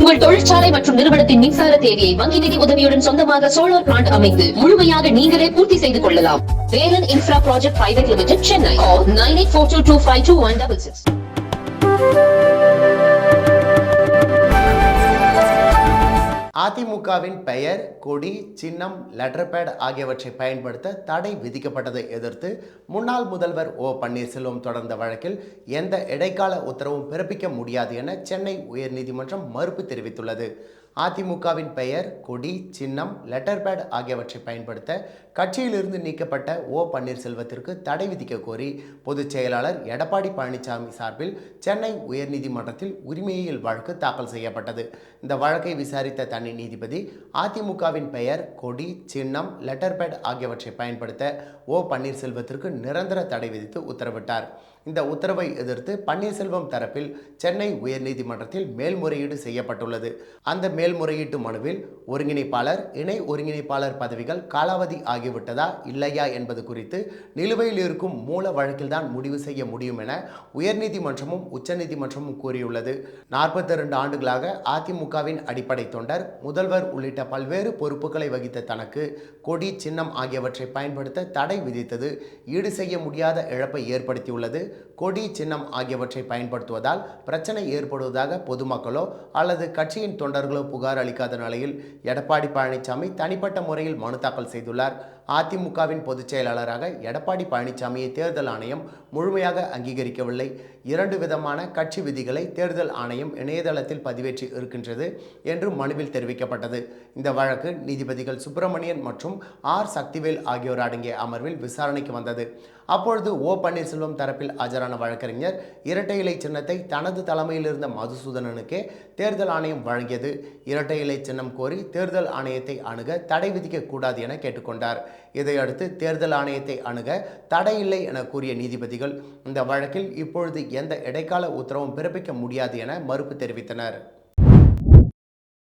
உங்கள் தொழிற்சாலை மற்றும் நிறுவனத்தின் மின்சார தேவையை வங்கி நிதி உதவியுடன் சொந்தமாக சோலார் பிளான்ட் அமைத்து முழுமையாக நீங்களே பூர்த்தி செய்து கொள்ளலாம். Velan infra project private limited, Chennai. 9842252166. அதிமுகவின் பெயர், கொடி, சின்னம், லெட்டர் பேட் ஆகியவற்றை பயன்படுத்த தடை விதிக்கப்பட்டதை எதிர்த்து முன்னாள் முதல்வர் ஓ பன்னீர்செல்வம் தொடர்ந்த வழக்கில் எந்த இடைக்கால உத்தரவும் பிறப்பிக்க முடியாது என சென்னை உயர்நீதிமன்றம் மறுப்பு தெரிவித்துள்ளது. அதிமுகவின் பெயர், கொடி, சின்னம், லெட்டர் பேட் ஆகியவற்றை பயன்படுத்த கட்சியிலிருந்து நீக்கப்பட்ட ஓ பன்னீர்செல்வத்திற்கு தடை விதிக்க கோரி பொதுச் செயலாளர் எடப்பாடி பழனிசாமி சார்பில் சென்னை உயர்நீதிமன்றத்தில் உரிமையியல் வழக்கு தாக்கல் செய்யப்பட்டது. இந்த வழக்கை விசாரித்த தனி நீதிபதி அதிமுகவின் பெயர், கொடி, சின்னம், லெட்டர் பேட் ஆகியவற்றை பயன்படுத்த ஓ பன்னீர்செல்வத்திற்கு நிரந்தர தடை விதித்து உத்தரவிட்டார். இந்த உத்தரவை எதிர்த்து பன்னீர்செல்வம் தரப்பில் சென்னை உயர்நீதிமன்றத்தில் மேல்முறையீடு செய்யப்பட்டுள்ளது. அந்த மேல்முறையீட்டு மனுவில் ஒருங்கிணைப்பாளர், இணை ஒருங்கிணைப்பாளர் பதவிகள் காலாவதி ஆகிவிட்டதா இல்லையா என்பது குறித்து நிலுவையில் இருக்கும் மூல வழக்கில்தான் முடிவு செய்ய முடியும் என உயர்நீதிமன்றமும் உச்சநீதிமன்றமும் கூறியுள்ளது. 42 ஆண்டுகளாக அதிமுகவின் அடிப்படை தொண்டர், முதல்வர் உள்ளிட்ட பல்வேறு பொறுப்புகளை வகித்த தனக்கு கொடி, சின்னம் ஆகியவற்றை பயன்படுத்த தடை விதித்தது ஈடு செய்ய முடியாத இழப்பை ஏற்படுத்தியுள்ளது. கொடி, சின்னம் ஆகியவற்றை பயன்படுத்துவதால் பிரச்சனை ஏற்படுவதாக பொதுமக்களோ அல்லது கட்சியின் தொண்டர்களோ புகார் அளிக்காத நிலையில் எடப்பாடி பழனிசாமி தனிப்பட்ட முறையில் மனு தாக்கல் செய்துள்ளார். அதிமுகவின் பொதுச் செயலாளராக எடப்பாடி பழனிசாமியை தேர்தல் ஆணையம் முழுமையாக அங்கீகரிக்கவில்லை. 2 விதமான கட்சி விதிகளை தேர்தல் ஆணையம் இணையதளத்தில் பதிவேற்றி இருக்கின்றது என்று மனுவில் தெரிவிக்கப்பட்டது. இந்த வழக்கு நீதிபதிகள் சுப்பிரமணியன் மற்றும் ஆர் சக்திவேல் ஆகியோர் அடங்கிய அமர்வில் விசாரணைக்கு வந்தது. அப்பொழுது ஓ பன்னீர்செல்வம் தரப்பில் ஆஜரான வழக்கறிஞர் இரட்டை இலை சின்னத்தை தனது தலைமையில் இருந்த மதுசூதனனுக்கே தேர்தல் ஆணையம் வழங்கியது. இரட்டை இலை சின்னம் கோரி தேர்தல் ஆணையத்தை அணுக தடை விதிக்க கூடாது என கேட்டுக்கொண்டார். இதையடுத்து தேர்தல் ஆணையத்தை அணுக தடையில்லை என கூறிய நீதிபதிகள் இந்த வழக்கில் இப்பொழுது எந்த இடைக்கால உத்தரவும் பிறப்பிக்க முடியாது என மறுப்பு தெரிவித்தனர்.